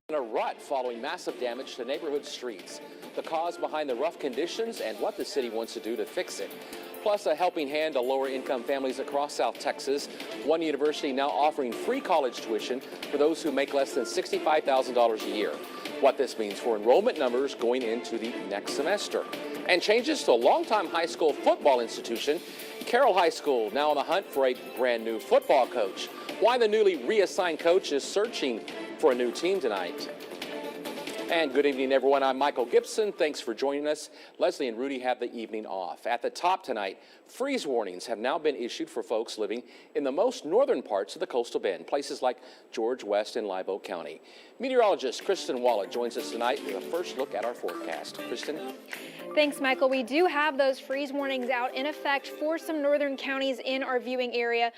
In a rut following massive damage to neighborhood streets, the cause behind the rough conditions and what the city wants to do to fix it. Plus, a helping hand to lower-income families across South Texas. One university now offering free college tuition for those who make less than $65,000 a year. What this means for enrollment numbers going into the next semester. And changes to a longtime high school football institution. Carroll High School now on the hunt for a brand new football coach. Why the newly reassigned coach is searching for a new team tonight. And good evening, everyone. I'm Michael Gibson. Thanks for joining us. Leslie and Rudy have the evening off. At the top tonight, freeze warnings have now been issued for folks living in the most northern parts of the coastal bend, places like George West and Live Oak County. Meteorologist Kristen Wallet joins us tonight with a first look at our forecast. Kristen? Thanks, Michael. We do have those freeze warnings out in effect for some northern counties in our viewing area.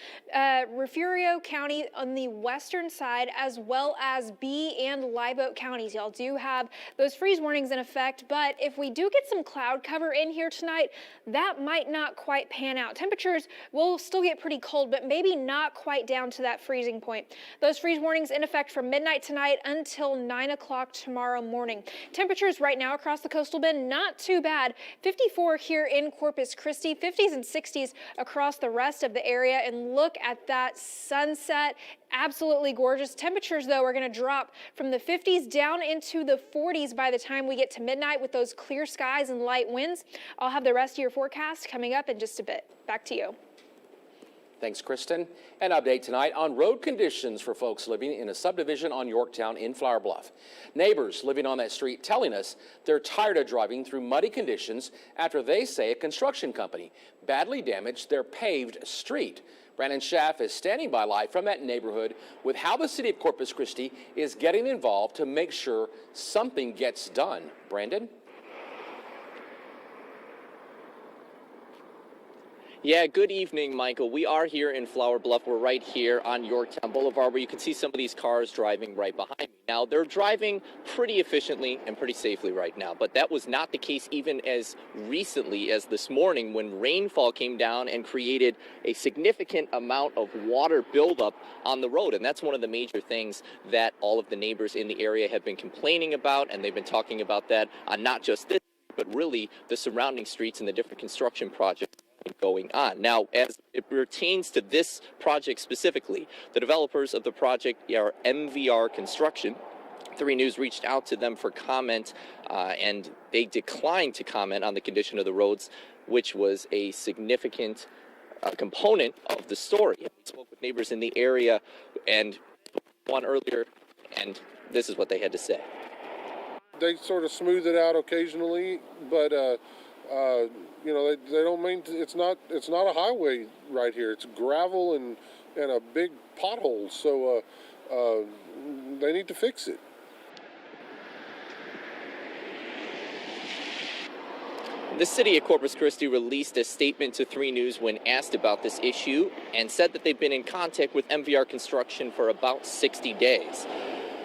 Refugio County on the western side, as well as Bee and Live Oak counties. Y'all do have those freeze warnings in effect, but if we do get some cloud cover in here tonight, that might not quite pan out. Temperatures will still get pretty cold, but maybe not quite down to that freezing point. Those freeze warnings in effect from midnight tonight until 9 o'clock tomorrow morning. Temperatures right now across the coastal bend, not too bad. 54 here in Corpus Christi, 50s and 60s across the rest of the area. And look at that sunset. Absolutely gorgeous. Temperatures, though, are going to drop from the 50s down into the 40s by the time we get to midnight with those clear skies and light winds. I'll have the rest of your forecast coming up in just a bit. Back to you. Thanks, Kristen. An update tonight on road conditions for folks living in a subdivision on Yorktown in Flower Bluff. Neighbors living on that street telling us they're tired of driving through muddy conditions after they say a construction company badly damaged their paved street. Brandon Schaff is standing by live from that neighborhood with how the city of Corpus Christi is getting involved to make sure something gets done. Brandon? Yeah, good evening, Michael. We are here in Flower Bluff. We're right here on Yorktown Boulevard where you can see some of these cars driving right behind me. Now, they're driving pretty efficiently and pretty safely right now, but that was not the case even as recently as this morning when rainfall came down and created a significant amount of water buildup on the road. And that's one of the major things that all of the neighbors in the area have been complaining about, and they've been talking about that on not just this, but really the surrounding streets and the different construction projects going on. Now, as it pertains to this project specifically, the developers of the project are MVR Construction. 3 News reached out to them for comment, and they declined to comment on the condition of the roads, which was a significant component of the story. We spoke with neighbors in the area and one earlier, and this is what they had to say. They sort of smooth it out occasionally, but you know, they don't mean it's not a highway right here. It's gravel and a big pothole. So they need to fix it. The city of Corpus Christi released a statement to 3 News when asked about this issue and said that they've been in contact with MVR Construction for about 60 days.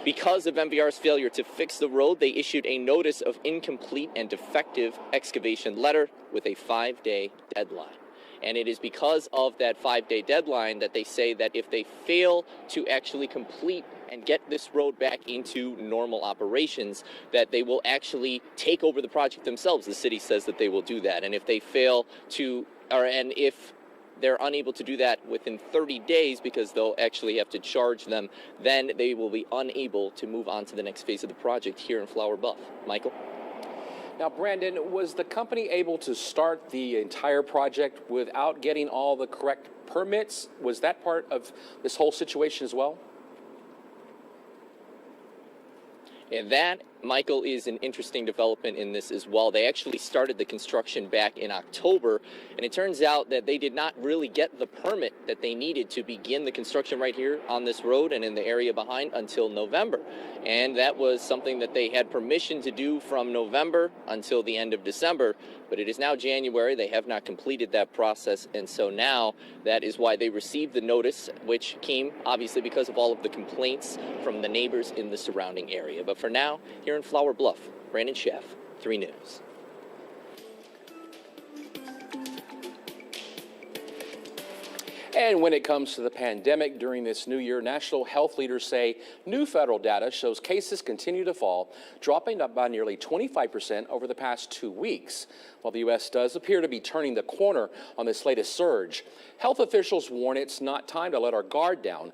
Because of MVR's failure to fix the road, they issued a notice of incomplete and defective excavation letter with a 5-day deadline. And it is because of that 5-day deadline that they say that if they fail to actually complete and get this road back into normal operations, that they will actually take over the project themselves. The city says that they will do that. And if they fail to, and if they're unable to do that within 30 days because they'll actually have to charge them, then they will be unable to move on to the next phase of the project here in Flower Bluff. Michael? Now, Brandon, was the company able to start the entire project without getting all the correct permits? Was that part of this whole situation as well? And that, Michael, is an interesting development in this as well. They actually started the construction back in October, and it turns out that they did not really get the permit that they needed to begin the construction right here on this road and in the area behind until November. And that was something that they had permission to do from November until the end of December, but it is now January. They have not completed that process, and so now that is why they received the notice, which came obviously because of all of the complaints from the neighbors in the surrounding area. But for now, here in Flower Bluff, Brandon Schaff, 3 News. And when it comes to the pandemic during this new year, national health leaders say new federal data shows cases continue to fall, dropping up by nearly 25% over the past 2 weeks. While the U.S. does appear to be turning the corner on this latest surge, health officials warn it's not time to let our guard down.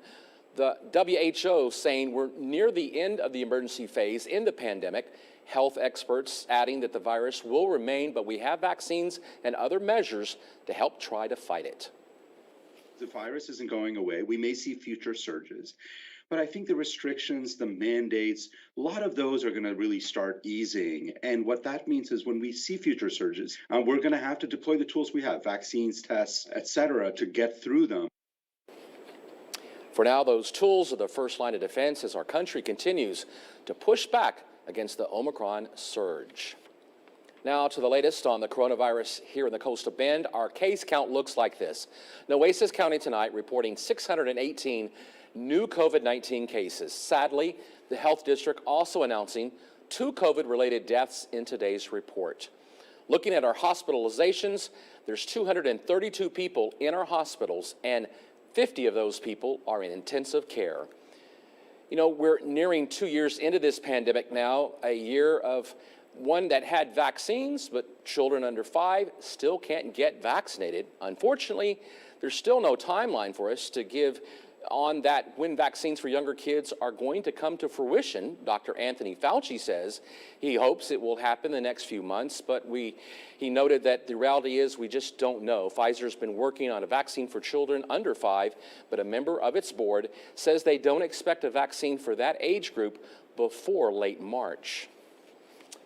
The WHO saying we're near the end of the emergency phase in the pandemic. Health experts adding that the virus will remain, but we have vaccines and other measures to help try to fight it. The virus isn't going away. We may see future surges, but I think the restrictions, the mandates, a lot of those are going to really start easing. And what that means is when we see future surges, we're going to have to deploy the tools we have, vaccines, tests, etc., to get through them. For now, those tools are the first line of defense as our country continues to push back against the Omicron surge. Now to the latest on the coronavirus here in the Coastal Bend. Our case count looks like this. Nueces County tonight reporting 618 new COVID-19 cases. Sadly, the health district also announcing 2 COVID-related deaths in today's report. Looking at our hospitalizations, there's 232 people in our hospitals, and 50 of those people are in intensive care. You know, we're nearing 2 years into this pandemic now, a year of one that had vaccines, but children under 5 still can't get vaccinated. Unfortunately, there's still no timeline for us to give on that when vaccines for younger kids are going to come to fruition. Dr. Anthony Fauci says he hopes it will happen the next few months, but he noted that the reality is we just don't know. Pfizer's been working on a vaccine for children under 5, but a member of its board says they don't expect a vaccine for that age group before late March.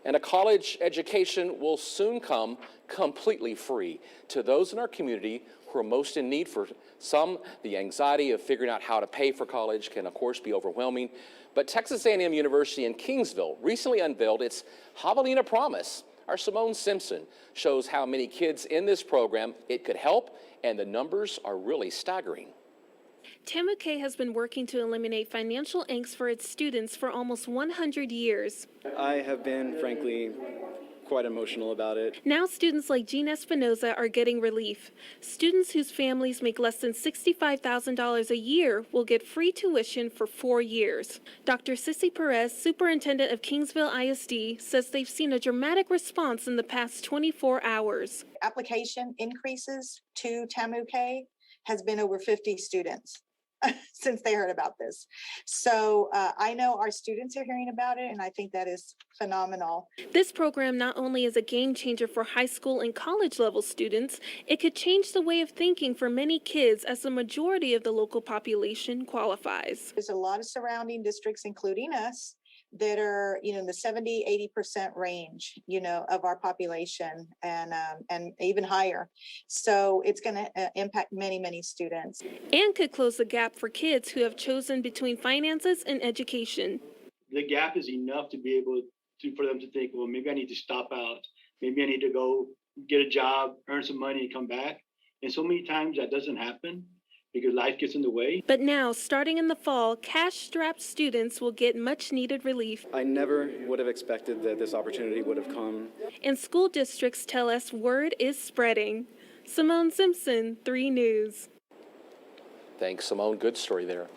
And a college education will soon come completely free to those in our community who are most in need. For some, the anxiety of figuring out how to pay for college can, of course, be overwhelming. But Texas A&M University in Kingsville recently unveiled its Javelina Promise. Our Simone Simpson shows how many kids in this program it could help, and the numbers are really staggering. TAMU-K has been working to eliminate financial angst for its students for almost 100 years. I have been, frankly, quite emotional about it. Now students like Jean Espinoza are getting relief. Students whose families make less than $65,000 a year will get free tuition for 4 years. Dr. Sissy Perez, superintendent of Kingsville ISD, says they've seen a dramatic response in the past 24 hours. Application increases to TAMU-K has been over 50 students since they heard about this. So I know our students are hearing about it, and I think that is phenomenal. This program not only is a game changer for high school and college level students, it could change the way of thinking for many kids as the majority of the local population qualifies. There's a lot of surrounding districts, including us, that are, in the 70–80% range, of our population, and even higher. So it's going to impact many, many students. And could close the gap for kids who have chosen between finances and education. The gap is enough to be able for them to think, well, maybe I need to stop out. Maybe I need to go get a job, earn some money, and come back. And so many times that doesn't happen because life gets in the way. But now, starting in the fall, cash-strapped students will get much-needed relief. I never would have expected that this opportunity would have come. And school districts tell us word is spreading. Simone Simpson, 3 News. Thanks, Simone. Good story there.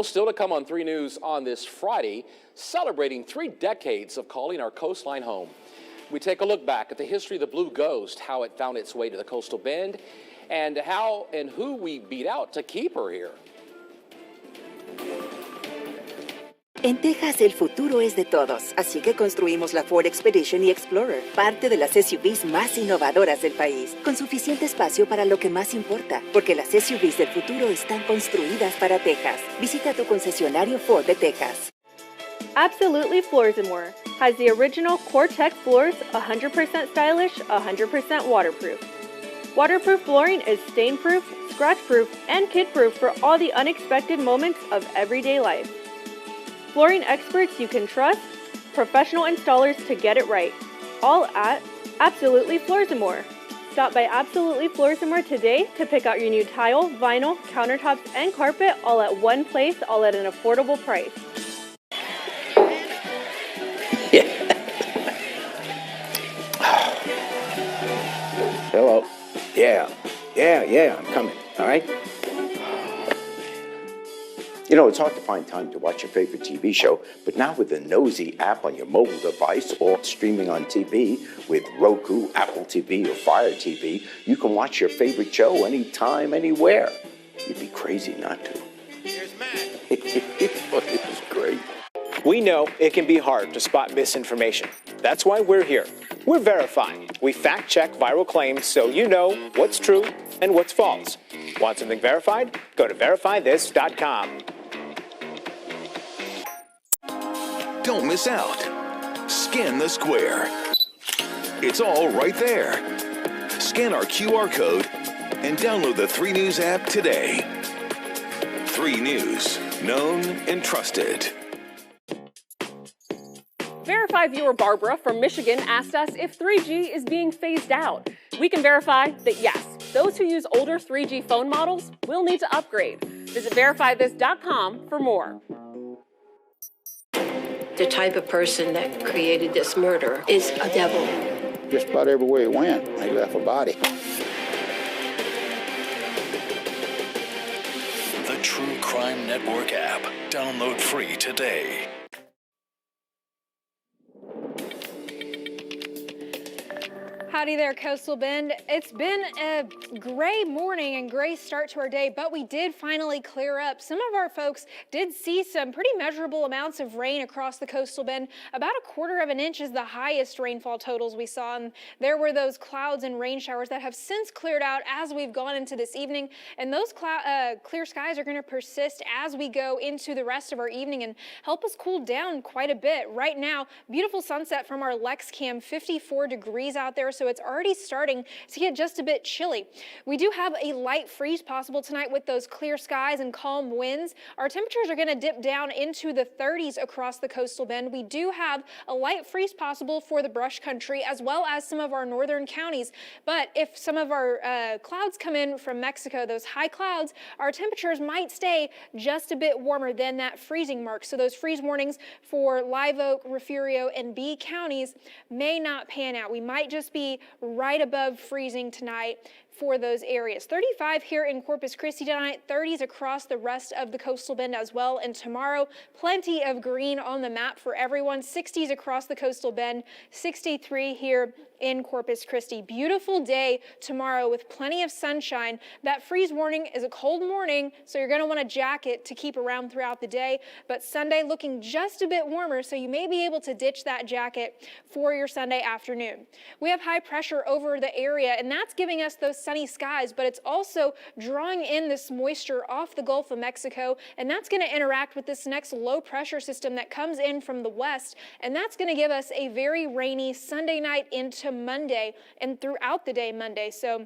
Still to come on 3 News on this Friday, celebrating 3 decades of calling our coastline home. We take a look back at the history of the Blue Ghost, how it found its way to the Coastal Bend, and how and who we beat out to keep her here. En Texas el futuro es de todos, así que construimos la Ford Expedition y Explorer, parte de las SUVs más innovadoras del país, con suficiente espacio para lo que más importa, porque las SUVs del futuro están construidas para Texas. Visita tu concesionario Ford de Texas. Absolutely Floors & More has the original Core-Tex floors, 100% stylish, 100% waterproof. Waterproof flooring is stain-proof, scratch-proof, and kid-proof for all the unexpected moments of everyday life. Flooring experts you can trust, professional installers to get it right. All at Absolutely Floors & More. Stop by Absolutely Floors & More today to pick out your new tile, vinyl, countertops, and carpet all at one place, all at an affordable price. Hello. Yeah, I'm coming, all right? You know, it's hard to find time to watch your favorite TV show, but now with the Nosy app on your mobile device or streaming on TV with Roku, Apple TV, or Fire TV, you can watch your favorite show anytime, anywhere. You'd be crazy not to. Here's Matt. It was great. We know it can be hard to spot misinformation. That's why we're here. We're verifying. We fact-check viral claims so you know what's true and what's false. Want something verified? Go to verifythis.com. Don't miss out. Scan the square. It's all right there. Scan our QR code and download the 3 News app today. 3 News, known and trusted. Verify viewer Barbara from Michigan asked us if 3G is being phased out. We can verify that yes, those who use older 3G phone models will need to upgrade. Visit verifythis.com for more. The type of person that created this murder is a devil. Just about everywhere he went, he left a body. The True Crime Network app. Download free today. Howdy there, Coastal Bend. It's been a gray morning and gray start to our day, but we did finally clear up. Some of our folks did see some pretty measurable amounts of rain across the Coastal Bend. About 1/4 of an inch is the highest rainfall totals we saw, and there were those clouds and rain showers that have since cleared out as we've gone into this evening, and those clear skies are going to persist as we go into the rest of our evening and help us cool down quite a bit. Right now, beautiful sunset from our Lex Cam, 54 degrees out there, so it's already starting to get just a bit chilly. We do have a light freeze possible tonight with those clear skies and calm winds. Our temperatures are going to dip down into the 30s across the Coastal Bend. We do have a light freeze possible for the brush country as well as some of our northern counties. But if some of our clouds come in from Mexico, those high clouds, our temperatures might stay just a bit warmer than that freezing mark. So those freeze warnings for Live Oak, Refugio, and B counties may not pan out. We might just be right above freezing tonight for those areas. 35 here in Corpus Christi tonight, 30s across the rest of the Coastal Bend as well. And tomorrow, plenty of green on the map for everyone. 60s across the Coastal Bend, 63 here in Corpus Christi. Beautiful day tomorrow with plenty of sunshine. That freeze warning is a cold morning, so you're going to want a jacket to keep around throughout the day. But Sunday looking just a bit warmer, so you may be able to ditch that jacket for your Sunday afternoon. We have high pressure over the area, and that's giving us those sunny skies, but it's also drawing in this moisture off the Gulf of Mexico, and that's going to interact with this next low pressure system that comes in from the west, and that's going to give us a very rainy Sunday night into Monday and throughout the day Monday. So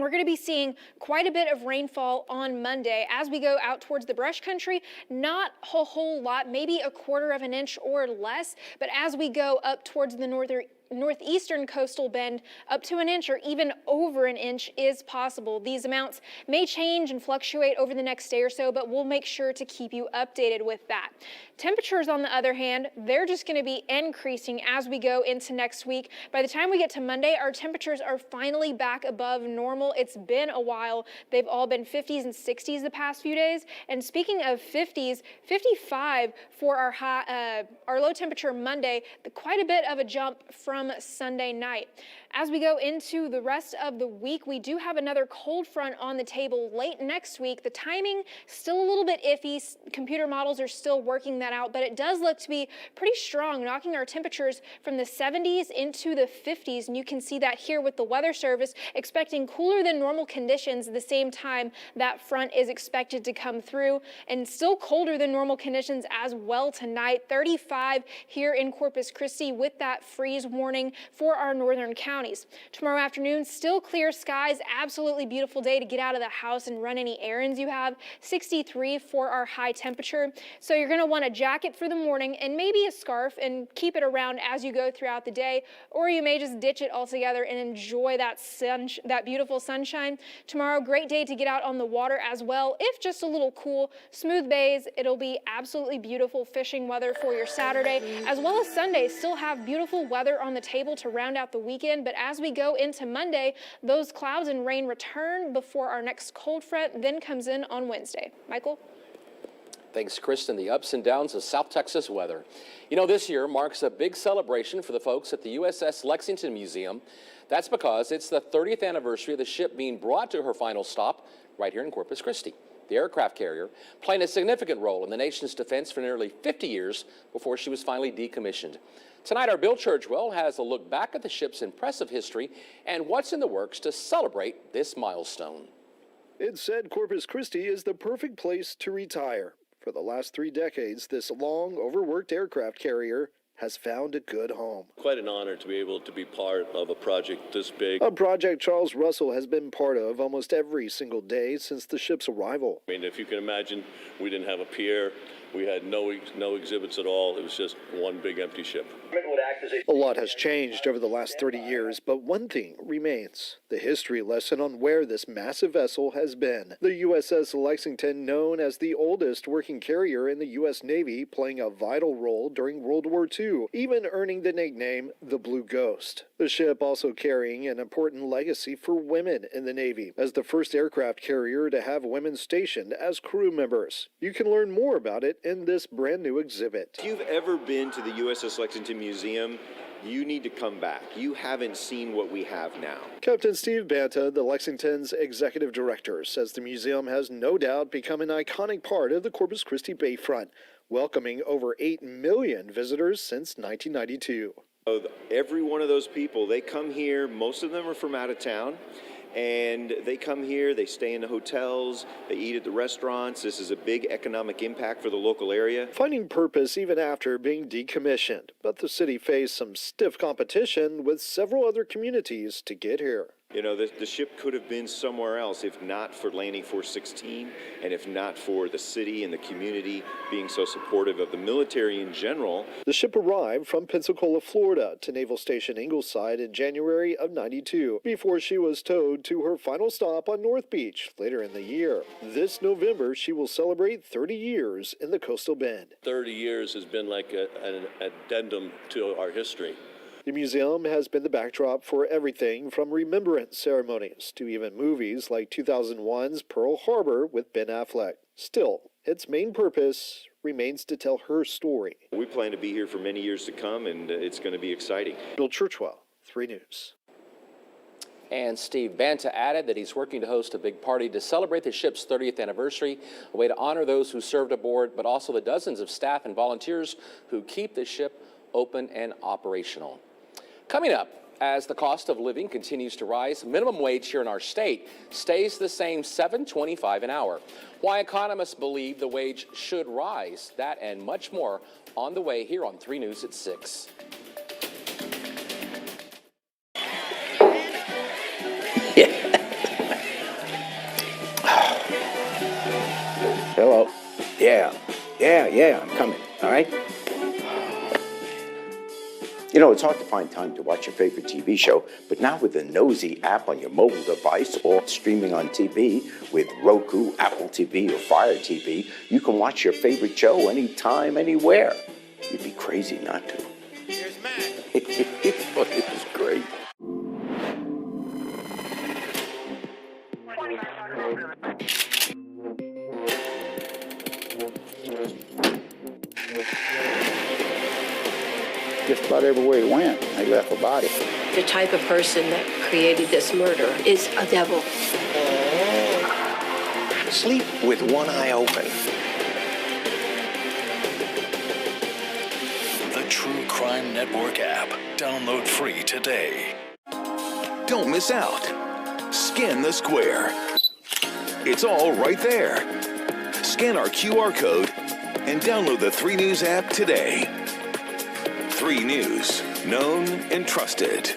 we're going to be seeing quite a bit of rainfall on Monday as we go out towards the brush country. Not a whole lot, maybe 1/4 of an inch or less, but as we go up towards the northeastern Coastal Bend, up to an inch or even over an inch is possible. These amounts may change and fluctuate over the next day or so, but we'll make sure to keep you updated with that. Temperatures, on the other hand, they're just going to be increasing as we go into next week. By the time we get to Monday, our temperatures are finally back above normal. It's been a while. They've all been 50s and 60s the past few days. And speaking of 50s, 55 for our low temperature Monday, quite a bit of a jump from Sunday night. As we go into the rest of the week, we do have another cold front on the table late next week. The timing still a little bit iffy. Computer models are still working that out, but it does look to be pretty strong, knocking our temperatures from the 70s into the 50s. And you can see that here with the Weather Service expecting cooler than normal conditions at the same time that front is expected to come through, and still colder than normal conditions as well tonight. 35 here in Corpus Christi with that freeze warning for our northern counties. Tomorrow afternoon, still clear skies, absolutely beautiful day to get out of the house and run any errands you have. 63 for our high temperature. So you're going to want a jacket for the morning and maybe a scarf and keep it around as you go throughout the day, or you may just ditch it altogether and enjoy that beautiful sunshine. Tomorrow, great day to get out on the water as well, if just a little cool. Smooth bays, it'll be absolutely beautiful fishing weather for your Saturday, as well as Sunday. Still have beautiful weather on the table to round out the weekend, but as we go into Monday, those clouds and rain return before our next cold front then comes in on Wednesday. Michael? Thanks, Kristen. The ups and downs of South Texas weather. You know, this year marks a big celebration for the folks at the Uss Lexington Museum. That's because it's the 30th anniversary of the ship being brought to her final stop right here in Corpus Christi. The aircraft carrier playing a significant role in the nation's defense for nearly 50 years before she was finally decommissioned. Tonight, our Bill Churchwell has a look back at the ship's impressive history and what's in the works to celebrate this milestone. It's said Corpus Christi is the perfect place to retire. For the last 3 decades, this long, overworked aircraft carrier has found a good home. Quite an honor to be able to be part of a project this big. A project Charles Russell has been part of almost every single day since the ship's arrival. I mean, if you can imagine, we didn't have a pier. We had no exhibits at all. It was just one big empty ship. A lot has changed over the last 30 years, but one thing remains: the history lesson on where this massive vessel has been. The USS Lexington, known as the oldest working carrier in the U.S. Navy, playing a vital role during World War II, even earning the nickname the Blue Ghost. The ship also carrying an important legacy for women in the Navy, as the first aircraft carrier to have women stationed as crew members. You can learn more about it in this brand new exhibit. If you've ever been to the USS Lexington Museum, you need to come back. You haven't seen what we have now. Captain Steve Banta, the Lexington's executive director, says the museum has no doubt become an iconic part of the Corpus Christi Bayfront, welcoming over 8 million visitors since 1992. Every one of those people, they come here, most of them are from out of town, and they come here, they stay in the hotels, they eat at the restaurants. This is a big economic impact for the local area. Finding purpose even after being decommissioned, but the city faced some stiff competition with several other communities to get here. You know, the ship could have been somewhere else if not for Landing Force 16 and if not for the city and the community being so supportive of the military in general. The ship arrived from Pensacola, Florida to Naval Station Ingleside in January of '92 before she was towed to her final stop on North Beach later in the year. This November, she will celebrate 30 years in the coastal bend. 30 years has been like an addendum to our history. The museum has been the backdrop for everything from remembrance ceremonies to even movies like 2001's Pearl Harbor with Ben Affleck. Still, its main purpose remains to tell her story. We plan to be here for many years to come, and it's going to be exciting. Bill Churchwell, 3 News. And Steve Banta added that he's working to host a big party to celebrate the ship's 30th anniversary, a way to honor those who served aboard, but also the dozens of staff and volunteers who keep the ship open and operational. Coming up, as the cost of living continues to rise, minimum wage here in our state stays the same, $7.25 an hour. Why economists believe the wage should rise, that and much more on the way here on 3 News at 6. Hello. Yeah, I'm coming, all right? You know, it's hard to find time to watch your favorite TV show, but now with the Nosy app on your mobile device or streaming on TV with Roku, Apple TV, or Fire TV, you can watch your favorite show anytime, anywhere. You'd be crazy not to. Here's Matt. Oh, this is great. Just about everywhere he went, they left a body. The type of person that created this murder is a devil. Sleep with one eye open. The True Crime Network app. Download free today. Don't miss out. Scan the square. It's all right there. Scan our QR code and download the 3 News app today. 3 News, known and trusted.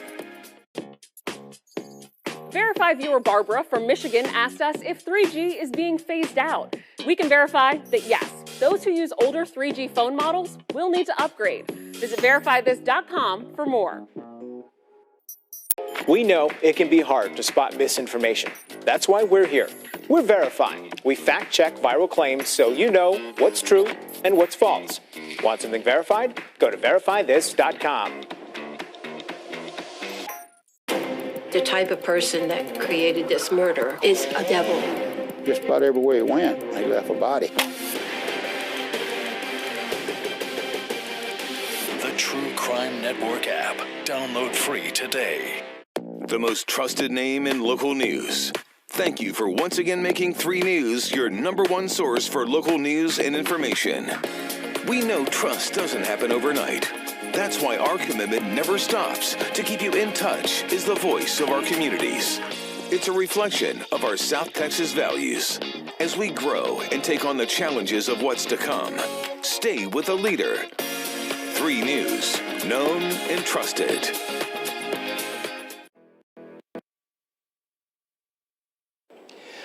Verify viewer Barbara from Michigan asked us if 3G is being phased out. We can verify that yes, those who use older 3G phone models will need to upgrade. Visit verifythis.com for more. We know it can be hard to spot misinformation. That's why we're here. We're verifying. We fact-check viral claims so you know what's true and what's false. Want something verified? Go to verifythis.com. The type of person that created this murder is a devil. Just about everywhere he went, they left a body. True Crime Network app. Download free today. The most trusted name in local news. Thank you for once again making 3 News your #1 source for local news and information. We know trust doesn't happen overnight. That's why our commitment never stops to keep you in touch is the voice of our communities. It's a reflection of our South Texas values. As we grow and take on the challenges of what's to come, stay with a leader. 3 News, known and trusted.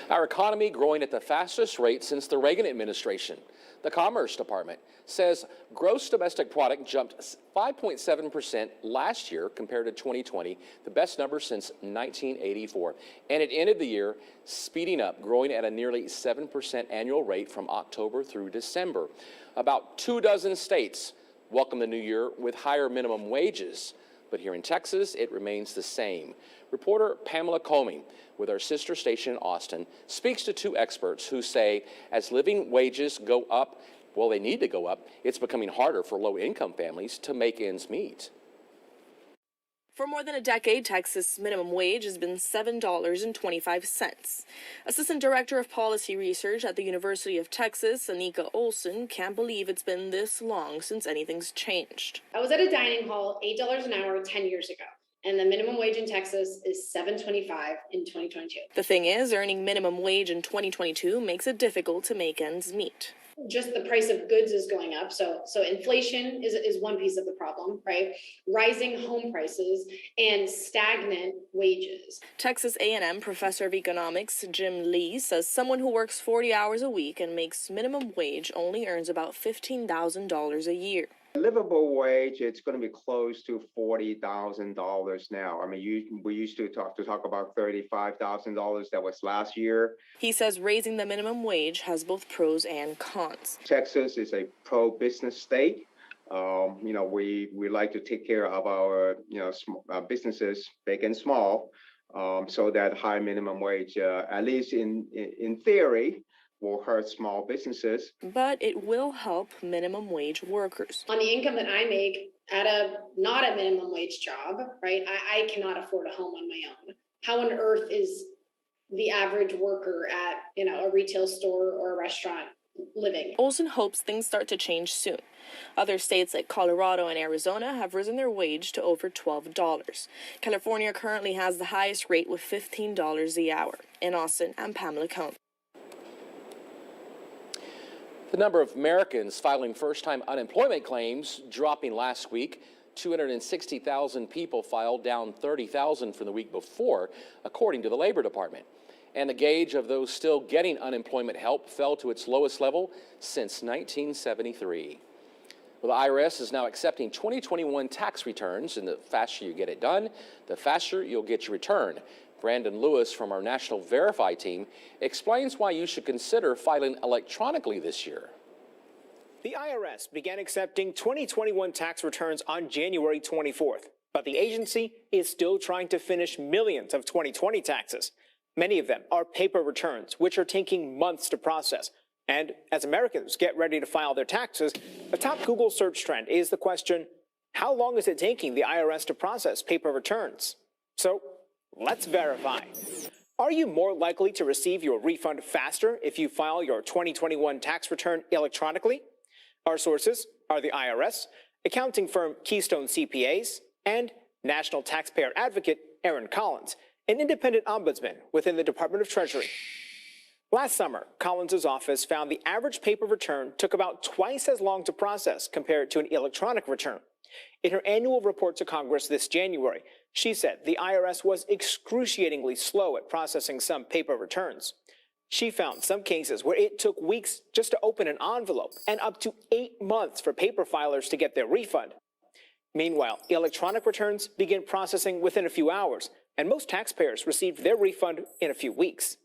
Our economy growing at the fastest rate since the Reagan administration. The Commerce Department says gross domestic product jumped 5.7% last year compared to 2020, the best number since 1984. And it ended the year speeding up, growing at a nearly 7% annual rate from October through December. About 24 states welcome the new year with higher minimum wages. But here in Texas, it remains the same. Reporter Pamela Comey, with our sister station in Austin, speaks to 2 experts who say as living wages go up, well, they need to go up, it's becoming harder for low-income families to make ends meet. For more than a decade, Texas' minimum wage has been $7.25. Assistant Director of Policy Research at the University of Texas, Anika Olson, can't believe it's been this long since anything's changed. I was at a dining hall, $8 an hour 10 years ago, and the minimum wage in Texas is $7.25 in 2022. The thing is, earning minimum wage in 2022 makes it difficult to make ends meet. Just the price of goods is going up. So inflation is one piece of the problem, right? Rising home prices and stagnant wages. Texas A&M professor of economics Jim Lee says someone who works 40 hours a week and makes minimum wage only earns about $15,000 a year. Livable wage, it's going to be close to $40,000 now. I mean, we used to talk about $35,000. That was last year. He says raising the minimum wage has both pros and cons. Texas is a pro-business state. We like to take care of our businesses, big and small, so that high minimum wage, at least in theory, will hurt small businesses. But it will help minimum wage workers. On the income that I make at not a minimum wage job, right? I cannot afford a home on my own. How on earth is the average worker at, a retail store or a restaurant living? Olson hopes things start to change soon. Other states like Colorado and Arizona have risen their wage to over $12. California currently has the highest rate with $15 the hour. In Austin, I'm Pamela Comey. The number of Americans filing first-time unemployment claims dropping last week. 260,000 people filed, down 30,000 from the week before, according to the Labor Department. And the gauge of those still getting unemployment help fell to its lowest level since 1973. Well, the IRS is now accepting 2021 tax returns, and the faster you get it done, the faster you'll get your return. Brandon Lewis from our National Verify team explains why you should consider filing electronically this year. The IRS began accepting 2021 tax returns on January 24th, but the agency is still trying to finish millions of 2020 taxes. Many of them are paper returns, which are taking months to process. And as Americans get ready to file their taxes, a top Google search trend is the question, how long is it taking the IRS to process paper returns? So let's verify. Are you more likely to receive your refund faster if you file your 2021 tax return electronically? Our sources are the IRS, accounting firm Keystone CPAs, and National Taxpayer Advocate Aaron Collins, an independent ombudsman within the Department of Treasury. Last summer, Collins' office found the average paper return took about twice as long to process compared to an electronic return. In her annual report to Congress this January, she said the IRS was excruciatingly slow at processing some paper returns. She found some cases where it took weeks just to open an envelope and up to 8 months for paper filers to get their refund. Meanwhile, electronic returns begin processing within a few hours, and most taxpayers received their refund in a few weeks.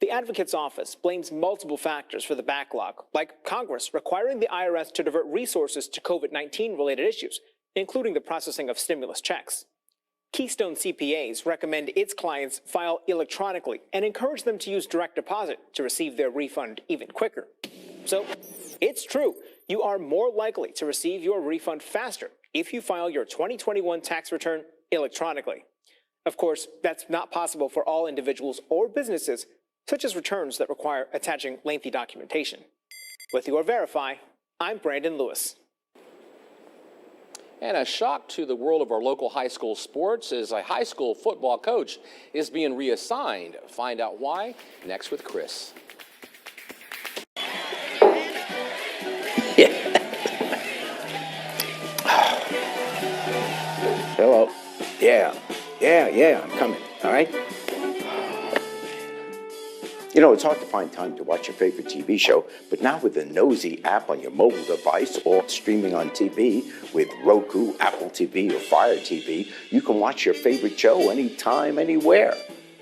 The advocate's office blames multiple factors for the backlog, like Congress requiring the IRS to divert resources to COVID-19 related issues, including the processing of stimulus checks. Keystone CPAs recommend its clients file electronically and encourage them to use direct deposit to receive their refund even quicker. So, It's true. You are more likely to receive your refund faster if you file your 2021 tax return electronically. Of course, that's not possible for all individuals or businesses, such as returns that require attaching lengthy documentation. With your Verify, I'm Brandon Lewis. And a shock to the world of our local high school sports is a high school football coach is being reassigned. Find out why next with Chris. Hello. Yeah, I'm coming, all right? You know, it's hard to find time to watch your favorite TV show, but now with the Nosy app on your mobile device or streaming on TV with Roku, Apple TV, or Fire TV, you can watch your favorite show anytime, anywhere.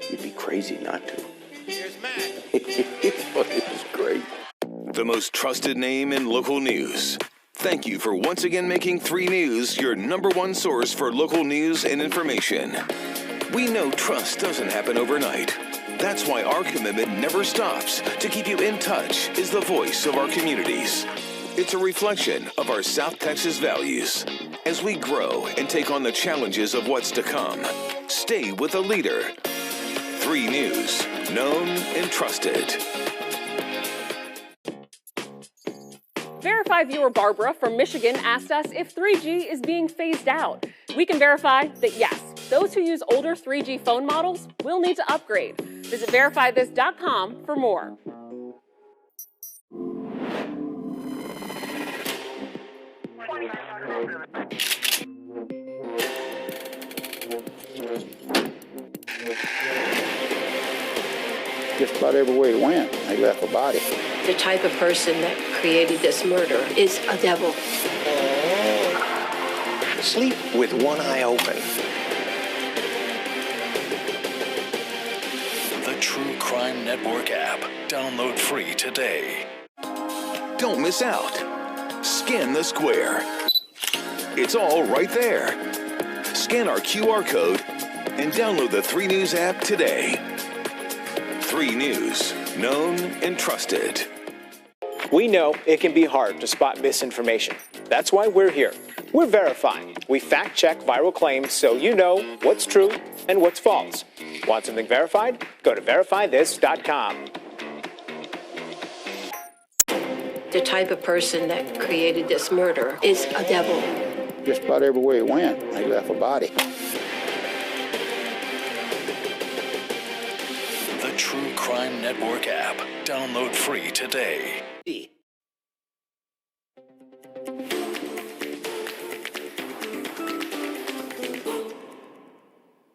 You'd be crazy not to. Here's Matt. This is great. The most trusted name in local news. Thank you for once again making 3 News your #1 source for local news and information. We know trust doesn't happen overnight. That's why our commitment never stops to keep you in touch as the voice of our communities. It's a reflection of our South Texas values. As we grow and take on the challenges of what's to come, stay with a leader. 3 News, known and trusted. Verify viewer Barbara from Michigan asked us if 3G is being phased out. We can verify that yes, those who use older 3G phone models will need to upgrade. Visit verifythis.com for more. Just about everywhere he went, they left a body. The type of person that created this murder is a devil. Sleep with one eye open. The True Crime Network app. Download free today. Don't miss out. Scan the square. It's all right there. Scan our QR code and download the 3 News app today. 3 News, known and trusted. We know it can be hard to spot misinformation. That's why we're here. We're Verify. We fact-check viral claims so you know what's true and what's false. Want something verified? Go to verifythis.com. The type of person that created this murder is a devil. Just about everywhere he went, they left a body. The True Crime Network app. Download free today.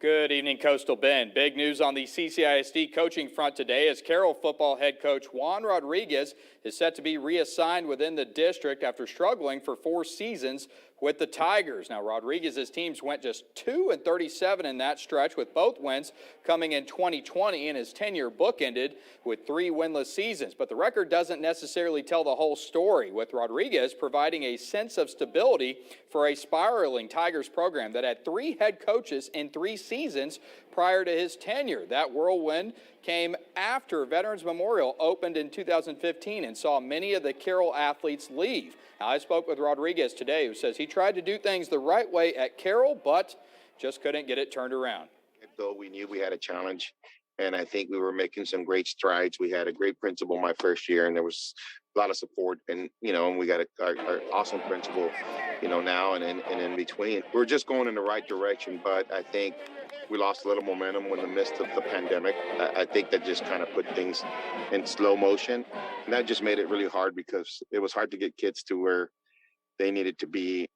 Good evening, Coastal Bend. Big news on the CCISD coaching front today as Carroll football head coach Juan Rodriguez is set to be reassigned within the district after struggling for 4 seasons with the Tigers. Now, Rodriguez's teams went just 2-37 in that stretch, with both wins coming in 2020, and his tenure bookended with 3 winless seasons. But the record doesn't necessarily tell the whole story, with Rodriguez providing a sense of stability for a spiraling Tigers program that had 3 head coaches in 3 seasons prior to his tenure. That whirlwind came after Veterans Memorial opened in 2015 and saw many of the Carroll athletes leave. Now, I spoke with Rodriguez today, who says he tried to do things the right way at Carroll, but just couldn't get it turned around. Though we knew we had a challenge, and I think we were making some great strides. We had a great principal my first year, and there was a lot of support, and and we got our awesome principal, now and in between. We're just going in the right direction, but I think we lost a little momentum in the midst of the pandemic. I think that just kind of put things in slow motion, and that just made it really hard because it was hard to get kids to where they needed to be.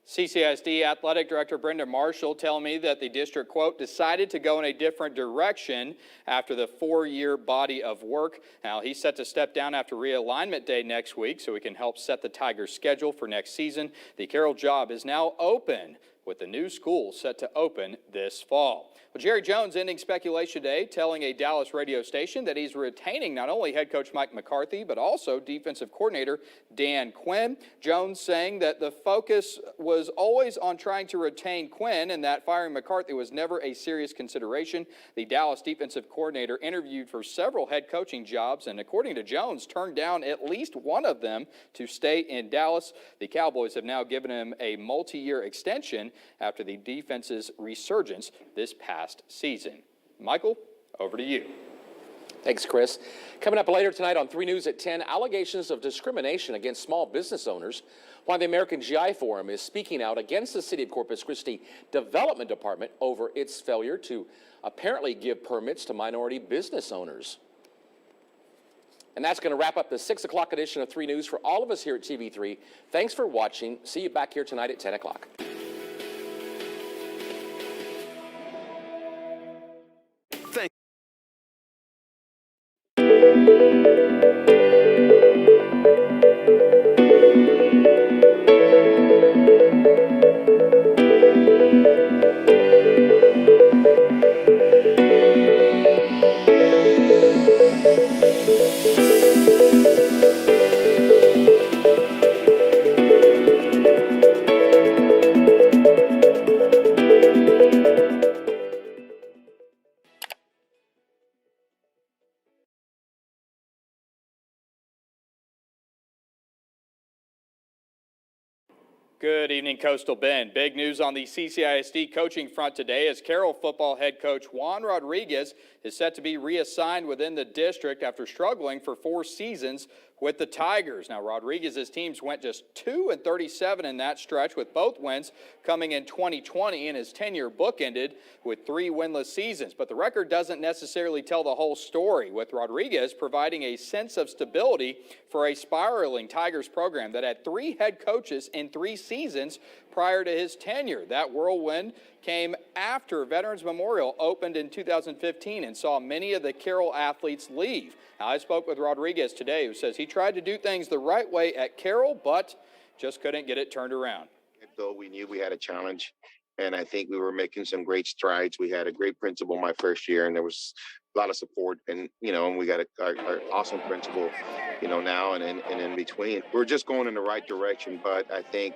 CCISD Athletic Director Brenda Marshall telling me that the district, quote, decided to go in a different direction after the 4-year body of work. Now, he's set to step down after realignment day next week so he can help set the Tigers' schedule for next season. The Carroll job is now open with the new school set to open this fall. Well, Jerry Jones ending speculation today, telling a Dallas radio station that he's retaining not only head coach Mike McCarthy, but also defensive coordinator Dan Quinn. Jones saying that the focus was always on trying to retain Quinn and that firing McCarthy was never a serious consideration. The Dallas defensive coordinator interviewed for several head coaching jobs and, according to Jones, turned down at least one of them to stay in Dallas. The Cowboys have now given him a multi-year extension after the defense's resurgence this past season. Michael, over to you. Thanks, Chris. Coming up later tonight on 3 News at 10, allegations of discrimination against small business owners. Why the American GI Forum is speaking out against the City of Corpus Christi Development Department over its failure to apparently give permits to minority business owners. And that's going to wrap up the 6 o'clock edition of 3 News for all of us here at TV3. Thanks for watching. See you back here tonight at 10 o'clock. Good evening, Coastal Bend. Big news on the CCISD coaching front today as Carroll football head coach Juan Rodriguez is set to be reassigned within the district after struggling for 4 seasons with the Tigers. Now, Rodriguez's teams went just 2-37 in that stretch, with both wins coming in 2020, and his tenure bookended with 3 winless seasons. But the record doesn't necessarily tell the whole story, with Rodriguez providing a sense of stability for a spiraling Tigers program that had 3 head coaches in 3 seasons prior to his tenure. That whirlwind came after Veterans Memorial opened in 2015 and saw many of the Carroll athletes leave. Now, I spoke with Rodriguez today, who says he tried to do things the right way at Carroll, but just couldn't get it turned around. Though we knew we had a challenge, and I think we were making some great strides. We had a great principal my first year, and there was a lot of support, and and we got our awesome principal, now and in between. We're just going in the right direction, but I think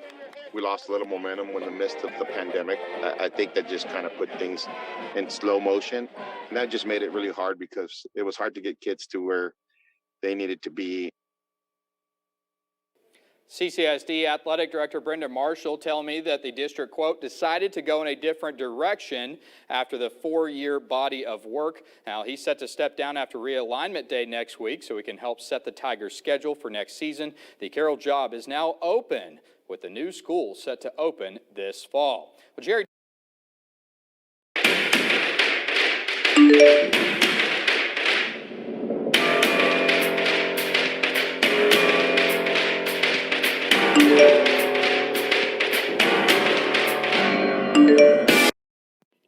we lost a little momentum in the midst of the pandemic. I think that just kind of put things in slow motion, and that just made it really hard because it was hard to get kids to where they needed to be. CCISD Athletic Director Brenda Marshall telling me that the district, quote, decided to go in a different direction after the 4-year body of work. Now, he's set to step down after realignment day next week so he can help set the Tigers' schedule for next season. The Carroll job is now open, with the new school set to open this fall. Well, Jerry.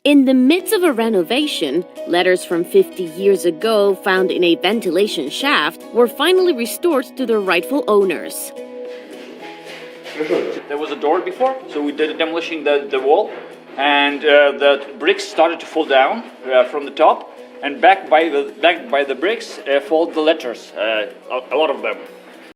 In the midst of a renovation, letters from 50 years ago found in a ventilation shaft were finally restored to their rightful owners. There was a door before, so we did demolishing the wall, and the bricks started to fall down from the top, and back by the bricks fall the letters, a lot of them.